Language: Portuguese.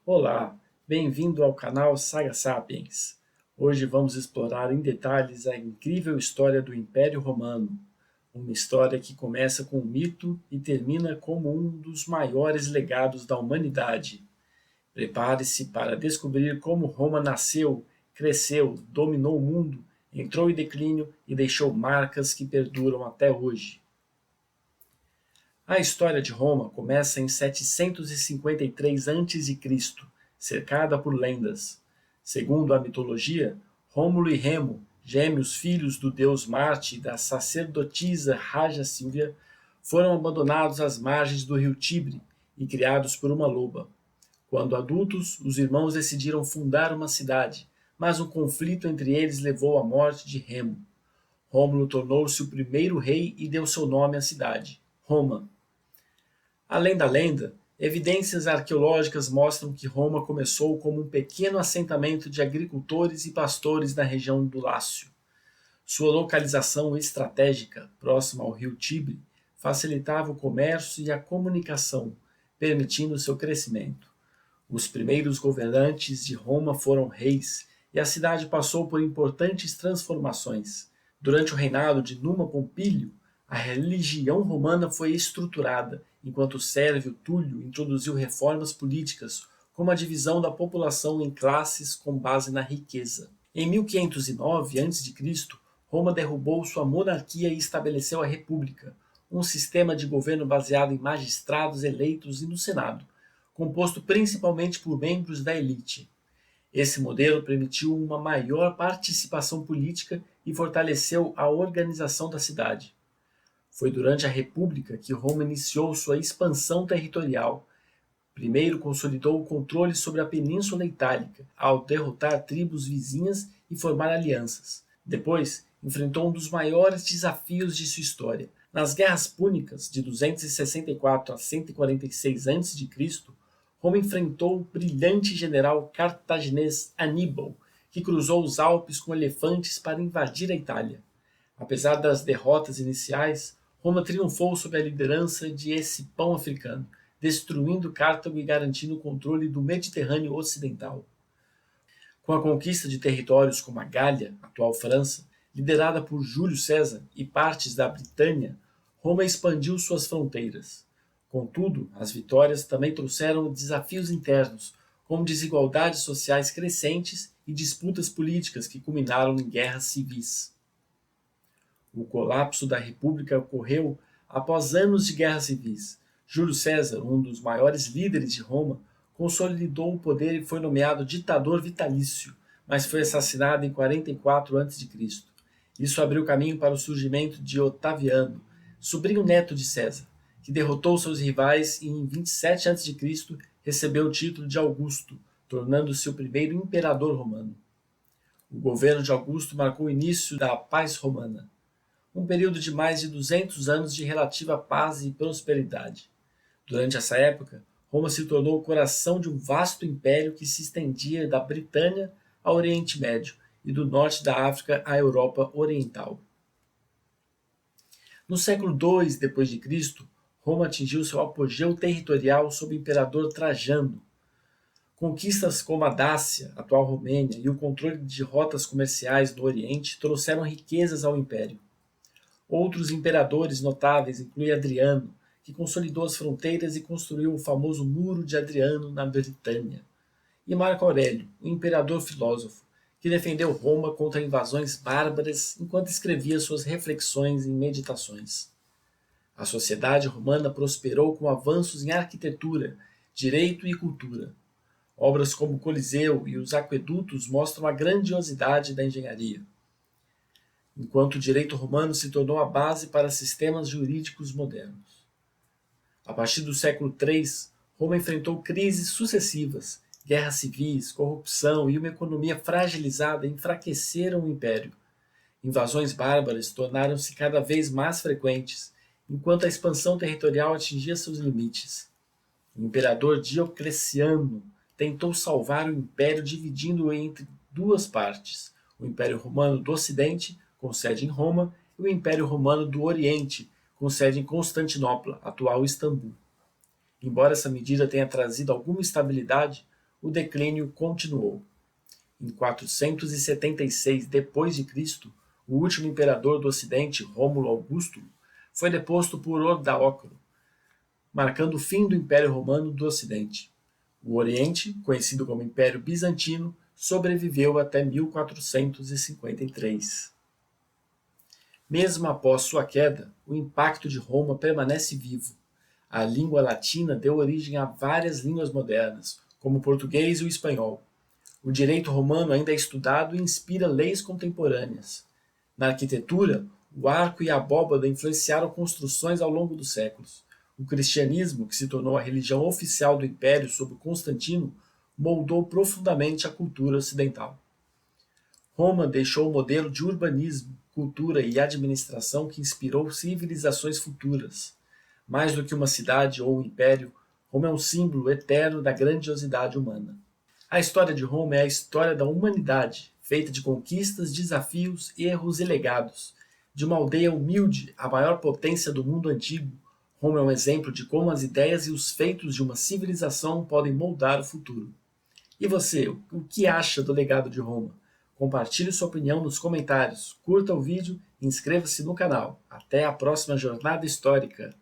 Olá, bem-vindo ao canal Saga Sapiens. Hoje vamos explorar em detalhes a incrível história do Império Romano, uma história que começa com um mito e termina como um dos maiores legados da humanidade. Prepare-se para descobrir como Roma nasceu, cresceu, dominou o mundo, entrou em declínio e deixou marcas que perduram até hoje. A história de Roma começa em 753 a.C., cercada por lendas. Segundo a mitologia, Rômulo e Remo, gêmeos filhos do deus Marte e da sacerdotisa Raja Sílvia, foram abandonados às margens do rio Tibre e criados por uma loba. Quando adultos, os irmãos decidiram fundar uma cidade, mas um conflito entre eles levou à morte de Remo. Rômulo tornou-se o primeiro rei e deu seu nome à cidade, Roma. Além da lenda, evidências arqueológicas mostram que Roma começou como um pequeno assentamento de agricultores e pastores na região do Lácio. Sua localização estratégica, próxima ao rio Tibre, facilitava o comércio e a comunicação, permitindo seu crescimento. Os primeiros governantes de Roma foram reis, e a cidade passou por importantes transformações. Durante o reinado de Numa Pompílio, a religião romana foi estruturada, enquanto Sérvio Túlio introduziu reformas políticas, como a divisão da população em classes com base na riqueza. Em 1509 a.C., Roma derrubou sua monarquia e estabeleceu a República, um sistema de governo baseado em magistrados eleitos e no Senado, composto principalmente por membros da elite. Esse modelo permitiu uma maior participação política e fortaleceu a organização da cidade. Foi durante a República que Roma iniciou sua expansão territorial. Primeiro consolidou o controle sobre a Península Itálica, ao derrotar tribos vizinhas e formar alianças. Depois, enfrentou um dos maiores desafios de sua história. Nas Guerras Púnicas, de 264 a 146 a.C., Roma enfrentou o brilhante general cartaginês Aníbal, que cruzou os Alpes com elefantes para invadir a Itália. Apesar das derrotas iniciais, Roma triunfou sob a liderança de Escipão africano, destruindo Cartago e garantindo o controle do Mediterrâneo ocidental. Com a conquista de territórios como a Gália, atual França, liderada por Júlio César, e partes da Britânia, Roma expandiu suas fronteiras. Contudo, as vitórias também trouxeram desafios internos, como desigualdades sociais crescentes e disputas políticas que culminaram em guerras civis. O colapso da República ocorreu após anos de guerras civis. Júlio César, um dos maiores líderes de Roma, consolidou o poder e foi nomeado ditador vitalício, mas foi assassinado em 44 a.C. Isso abriu caminho para o surgimento de Otaviano, sobrinho neto de César, que derrotou seus rivais e em 27 a.C. recebeu o título de Augusto, tornando-se o primeiro imperador romano. O governo de Augusto marcou o início da Paz Romana, um período de mais de 200 anos de relativa paz e prosperidade. Durante essa época, Roma se tornou o coração de um vasto império que se estendia da Britânia ao Oriente Médio e do norte da África à Europa Oriental. No século II d.C., Roma atingiu seu apogeu territorial sob o imperador Trajano. Conquistas como a Dácia, atual Romênia, e o controle de rotas comerciais no Oriente trouxeram riquezas ao império. Outros imperadores notáveis incluem Adriano, que consolidou as fronteiras e construiu o famoso Muro de Adriano na Britânia, e Marco Aurélio, o imperador filósofo, que defendeu Roma contra invasões bárbaras enquanto escrevia suas reflexões e meditações. A sociedade romana prosperou com avanços em arquitetura, direito e cultura. Obras como o Coliseu e os aquedutos mostram a grandiosidade da engenharia, enquanto o direito romano se tornou a base para sistemas jurídicos modernos. A partir do século III, Roma enfrentou crises sucessivas, guerras civis, corrupção e uma economia fragilizada enfraqueceram o império. Invasões bárbaras tornaram-se cada vez mais frequentes, enquanto a expansão territorial atingia seus limites. O imperador Diocleciano tentou salvar o império dividindo-o entre duas partes, o Império Romano do Ocidente, com sede em Roma, e o Império Romano do Oriente, com sede em Constantinopla, atual Istambul. Embora essa medida tenha trazido alguma estabilidade, o declínio continuou. Em 476 d.C., o último imperador do Ocidente, Rômulo Augusto, foi deposto por Odoacro, marcando o fim do Império Romano do Ocidente. O Oriente, conhecido como Império Bizantino, sobreviveu até 1453. Mesmo após sua queda, o impacto de Roma permanece vivo. A língua latina deu origem a várias línguas modernas, como o português e o espanhol. O direito romano ainda é estudado e inspira leis contemporâneas. Na arquitetura, o arco e a abóbada influenciaram construções ao longo dos séculos. O cristianismo, que se tornou a religião oficial do Império sob Constantino, moldou profundamente a cultura ocidental. Roma deixou um modelo de urbanismo, cultura e administração que inspirou civilizações futuras. Mais do que uma cidade ou um império, Roma é um símbolo eterno da grandiosidade humana. A história de Roma é a história da humanidade, feita de conquistas, desafios, erros e legados. De uma aldeia humilde à maior potência do mundo antigo, Roma é um exemplo de como as ideias e os feitos de uma civilização podem moldar o futuro. E você, o que acha do legado de Roma? Compartilhe sua opinião nos comentários, curta o vídeo e inscreva-se no canal. Até a próxima jornada histórica!